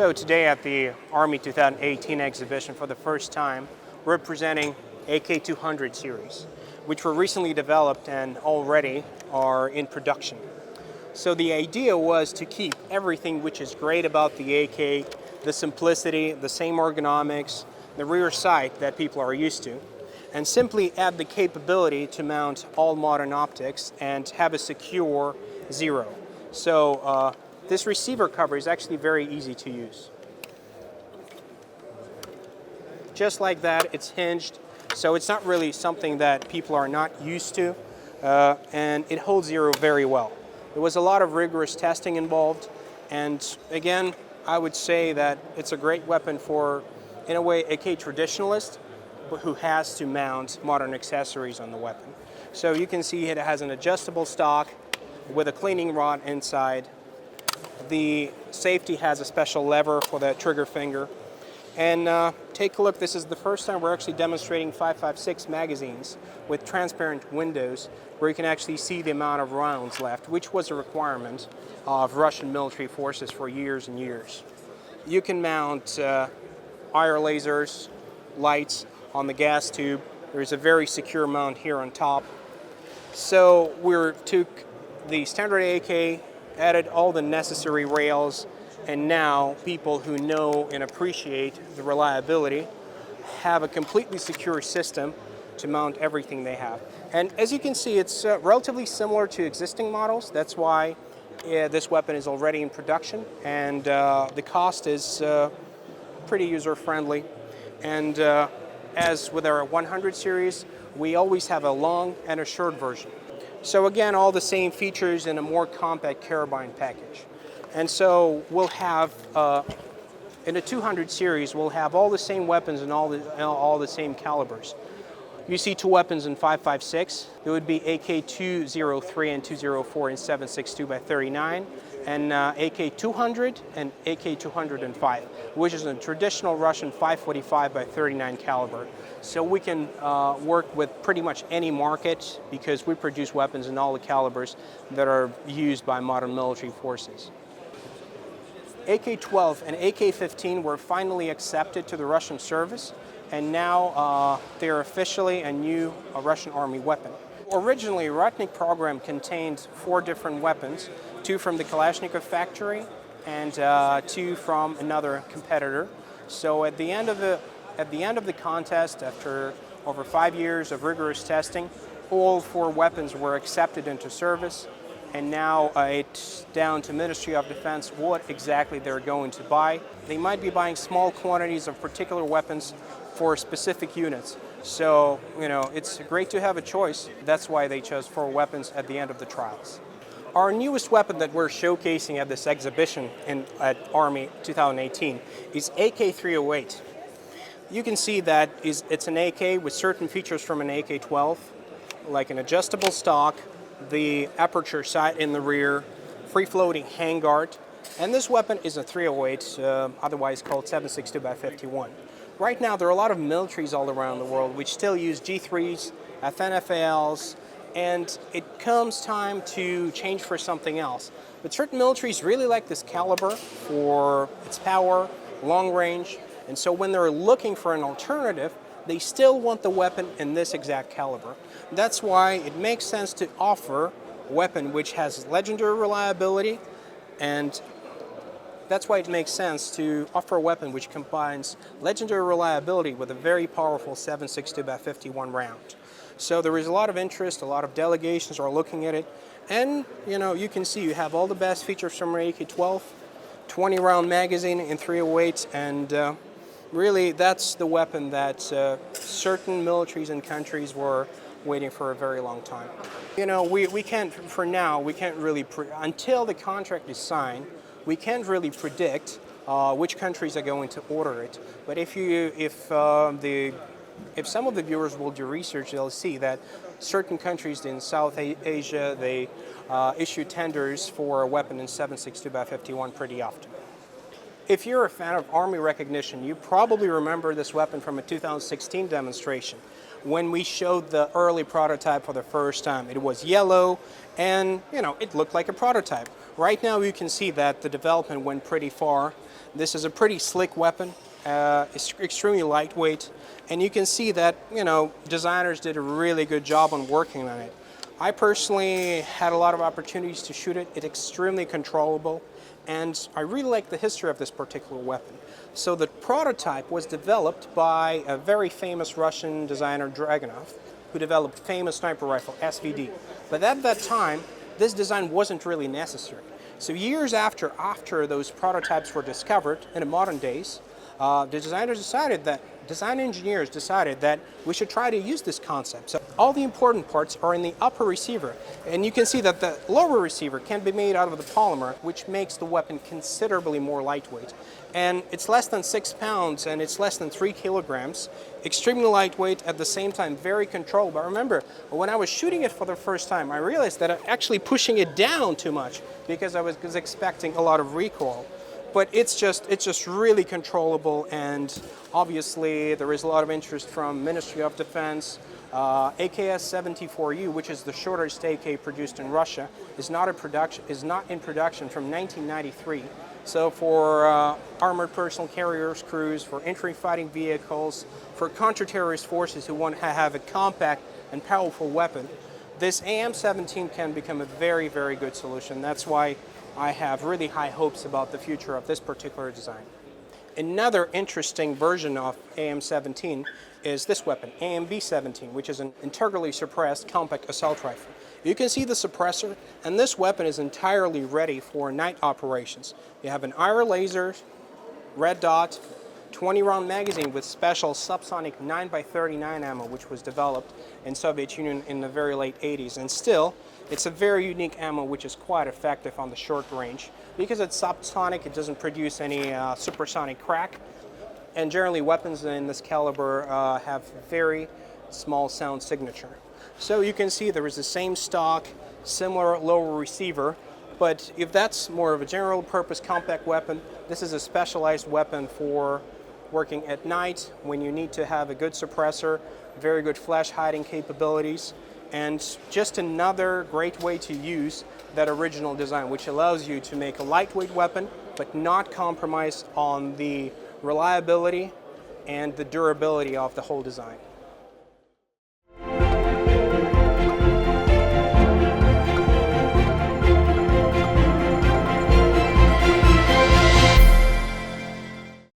So today at the Army-2018 exhibition, for the first time, we're presenting AK-200 series, which were recently developed and already are in production. So the idea was to keep everything which is great about the AK, the simplicity, the same ergonomics, the rear sight that people are used to, and simply add the capability to mount all modern optics and have a secure zero. So this receiver cover is actually very easy to use. Just like that, it's hinged, so it's not really something that people are not used to, and it holds zero very well. There was a lot of rigorous testing involved, and again, I would say that it's a great weapon for, in a way, AK traditionalist, but who has to mount modern accessories on the weapon. So you can see it has an adjustable stock with a cleaning rod inside. The safety has a special lever for the trigger finger. And take a look, this is the first time we're actually demonstrating 5.56 magazines with transparent windows where you can actually see the amount of rounds left, which was a requirement of Russian military forces for years and years. You can mount IR lasers, lights on the gas tube. There's a very secure mount here on top. So we took the standard AK, added all the necessary rails, and now people who know and appreciate the reliability have a completely secure system to mount everything they have. And as you can see, it's relatively similar to existing models. That's why this weapon is already in production, and the cost is pretty user-friendly. And as with our 100 series, we always have a long and a short version. So again, all the same features in a more compact carabine package. And so we'll have, in the 200 series, we'll have all the same weapons and all the same calibers. You see two weapons in 5.56. There would be AK-203 and 204 in 7.62x39, and AK-200 and AK-205, which is a traditional Russian 5.45x39 caliber. So we can work with pretty much any market because we produce weapons in all the calibers that are used by modern military forces. AK-12 and AK-15 were finally accepted to the Russian service, and now they are officially a new Russian Army weapon. Originally, Ratnik program contained 4 different weapons, 2 from the Kalashnikov factory and 2 from another competitor. So at the end of the contest, after over 5 years of rigorous testing, all 4 weapons were accepted into service. And now it's down to Ministry of Defense what exactly they're going to buy. They might be buying small quantities of particular weapons for specific units. So, it's great to have a choice. That's why they chose 4 weapons at the end of the trials. Our newest weapon that we're showcasing at this exhibition at Army 2018 is AK-308. You can see that it's an AK with certain features from an AK-12, like an adjustable stock, the aperture sight in the rear, free-floating handguard, and this weapon is a 308, otherwise called 7.62x51. Right now, there are a lot of militaries all around the world which still use G3s, FNFALs, and it comes time to change for something else. But certain militaries really like this caliber for its power, long range, and so when they're looking for an alternative, they still want the weapon in this exact caliber. That's why it makes sense to offer a weapon which has legendary reliability, and that's why it makes sense to offer a weapon which combines legendary reliability with a very powerful 7.62x51 round. So there is a lot of interest, a lot of delegations are looking at it, and you can see you have all the best features from an AK-12, 20-round magazine in 308, and really, that's the weapon that certain militaries and countries were waiting for a very long time. We can't, for now, we can't really, until the contract is signed, we can't really predict which countries are going to order it. But if some of the viewers will do research, they'll see that certain countries in South Asia, they issue tenders for a weapon in 7.62x51 pretty often. If you're a fan of Army recognition, you probably remember this weapon from a 2016 demonstration when we showed the early prototype for the first time. It was yellow and, it looked like a prototype. Right now you can see that the development went pretty far. This is a pretty slick weapon. It's extremely lightweight, and you can see that, designers did a really good job on working on it. I personally had a lot of opportunities to shoot it. It's extremely controllable, and I really like the history of this particular weapon. So the prototype was developed by a very famous Russian designer, Dragunov, who developed famous sniper rifle, SVD. But at that time, this design wasn't really necessary. So years after those prototypes were discovered in the modern days, the design engineers decided that we should try to use this concept. So all the important parts are in the upper receiver, and you can see that the lower receiver can be made out of the polymer, which makes the weapon considerably more lightweight. And it's less than 6 pounds, and it's less than 3 kilograms. Extremely lightweight, at the same time very controllable. But remember, when I was shooting it for the first time, I realized that I'm actually pushing it down too much because I was expecting a lot of recoil. But it's just really controllable, and obviously there is a lot of interest from Ministry of Defense. AK-74U, which is the shortest AK produced in Russia, is not in production from 1993. So for armored personnel carriers, crews, for infantry fighting vehicles, for counter-terrorist forces who want to have a compact and powerful weapon, this AM-17 can become a very, very good solution. That's why I have really high hopes about the future of this particular design. Another interesting version of AM-17 is this weapon, AMB-17, which is an integrally suppressed compact assault rifle. You can see the suppressor, and this weapon is entirely ready for night operations. You have an IR laser, red dot, 20-round magazine with special subsonic 9x39 ammo, which was developed in Soviet Union in the very late 80s. And still, it's a very unique ammo which is quite effective on the short range. Because it's subsonic, it doesn't produce any supersonic crack. And generally, weapons in this caliber have very small sound signature. So you can see there is the same stock, similar lower receiver, but if that's more of a general purpose compact weapon, this is a specialized weapon for working at night when you need to have a good suppressor, very good flash hiding capabilities, and just another great way to use that original design, which allows you to make a lightweight weapon but not compromise on the reliability and the durability of the whole design.